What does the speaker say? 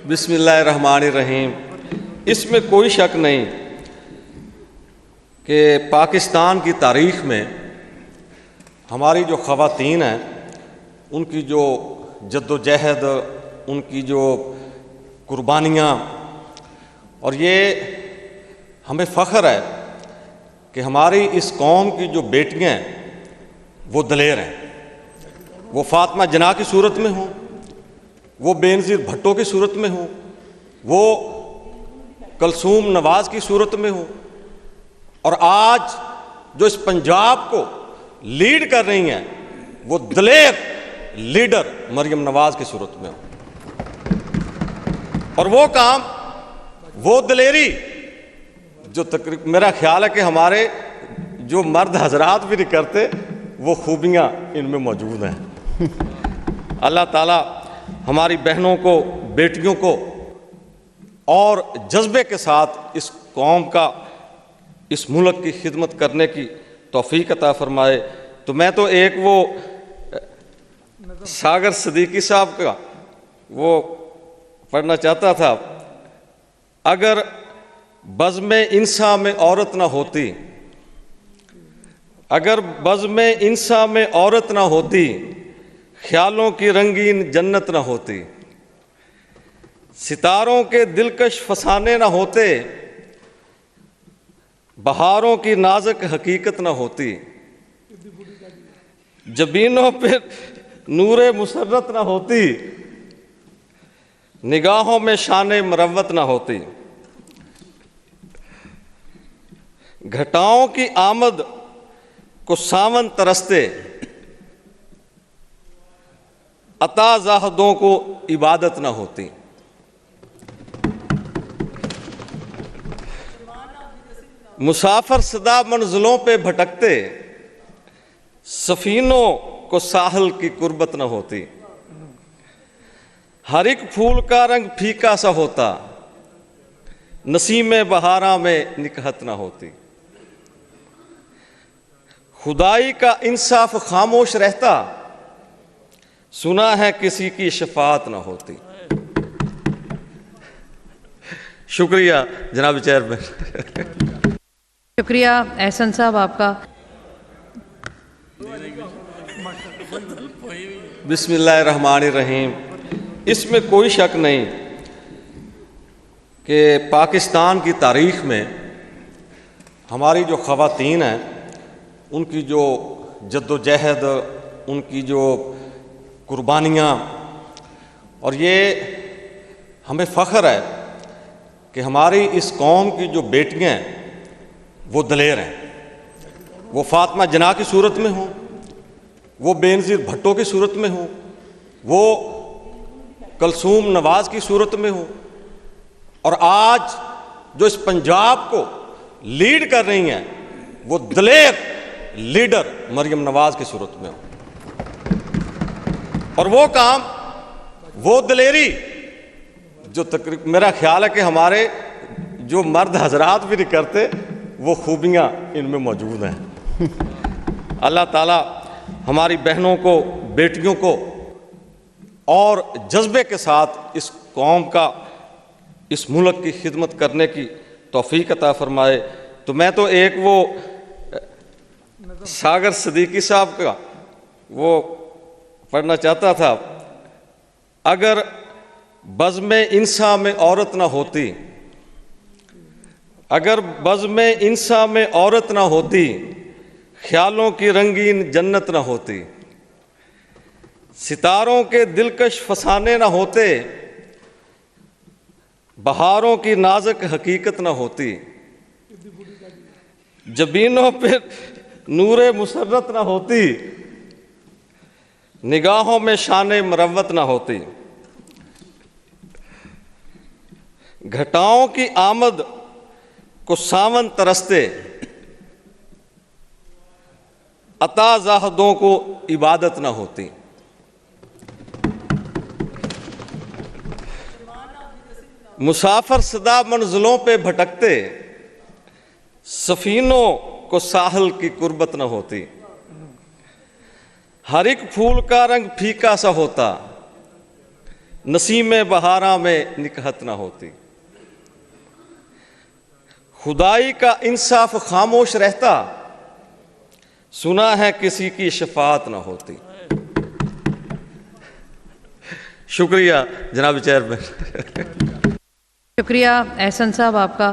بسم اللہ الرحمن الرحیم۔ اس میں کوئی شک نہیں کہ پاکستان کی تاریخ میں ہماری جو خواتین ہیں ان کی جو جد و جہد، ان کی جو قربانیاں، اور یہ ہمیں فخر ہے کہ ہماری اس قوم کی جو بیٹیاں ہیں وہ دلیر ہیں، وہ فاطمہ جناح کی صورت میں ہوں، وہ بینظیر بھٹو کی صورت میں ہوں، وہ کلثوم نواز کی صورت میں ہوں، اور آج جو اس پنجاب کو لیڈ کر رہی ہیں وہ دلیر لیڈر مریم نواز کی صورت میں ہوں۔ اور وہ کام، وہ دلیری جو میرا خیال ہے کہ ہمارے جو مرد حضرات بھی نہیں کرتے، وہ خوبیاں ان میں موجود ہیں۔ اللہ تعالیٰ ہماری بہنوں کو، بیٹیوں کو اور جذبے کے ساتھ اس قوم کا، اس ملک کی خدمت کرنے کی توفیق عطا فرمائے۔ تو میں تو ایک وہ ساگر صدیقی صاحب کا وہ پڑھنا چاہتا تھا، اگر بزم انسا میں عورت نہ ہوتی، اگر بزم انسا میں عورت نہ ہوتی، خیالوں کی رنگین جنت نہ ہوتی، ستاروں کے دلکش فسانے نہ ہوتے، بہاروں کی نازک حقیقت نہ ہوتی، جبینوں پہ نور مسرت نہ ہوتی، نگاہوں میں شان مروت نہ ہوتی، گھٹاؤں کی آمد کو ساون ترستے، عطا زاہدوں کو عبادت نہ ہوتی۔ مسافر صدا منزلوں پہ بھٹکتے، سفینوں کو ساحل کی قربت نہ ہوتی، ہر ایک پھول کا رنگ پھیکا سا ہوتا، نسیم بہاراں میں نکہت نہ ہوتی، خدائی کا انصاف خاموش رہتا، سنا ہے کسی کی شفاعت نہ ہوتی۔ شکریہ جناب چیئرمین۔ شکریہ احسن صاحب آپ کا۔ بسم اللہ الرحمن الرحیم۔ اس میں کوئی شک نہیں کہ پاکستان کی تاریخ میں ہماری جو خواتین ہیں ان کی جو جد و جہد، ان کی جو قربانیاں، اور یہ ہمیں فخر ہے کہ ہماری اس قوم کی جو بیٹیاں ہیں وہ دلیر ہیں، وہ فاطمہ جناح کی صورت میں ہوں، وہ بینظیر بھٹو کی صورت میں ہوں، وہ کلثوم نواز کی صورت میں ہوں، اور آج جو اس پنجاب کو لیڈ کر رہی ہیں وہ دلیر لیڈر مریم نواز کی صورت میں ہوں۔ اور وہ کام، وہ دلیری جو میرا خیال ہے کہ ہمارے جو مرد حضرات بھی نہیں کرتے، وہ خوبیاں ان میں موجود ہیں۔ اللہ تعالیٰ ہماری بہنوں کو، بیٹیوں کو اور جذبے کے ساتھ اس قوم کا، اس ملک کی خدمت کرنے کی توفیق عطا فرمائے۔ تو میں تو ایک وہ ساگر صدیقی صاحب کا وہ پڑھنا چاہتا تھا، اگر بزم انسا میں عورت نہ ہوتی، اگر بزم انسا میں عورت نہ ہوتی، خیالوں کی رنگین جنت نہ ہوتی، ستاروں کے دلکش فسانے نہ ہوتے، بہاروں کی نازک حقیقت نہ ہوتی، جبینوں پہ نور مسرت نہ ہوتی، نگاہوں میں شان مروت نہ ہوتی، گھٹاؤں کی آمد کو ساون ترستے، عطا زاہدوں کو عبادت نہ ہوتی۔ مسافر صدا منزلوں پہ بھٹکتے، سفینوں کو ساحل کی قربت نہ ہوتی، ہر ایک پھول کا رنگ پھیکا سا ہوتا، نسیم بہاراں میں نکہت نہ ہوتی، خدائی کا انصاف خاموش رہتا، سنا ہے کسی کی شفاعت نہ ہوتی۔ شکریہ جناب چیئرمین۔ شکریہ احسن صاحب آپ کا۔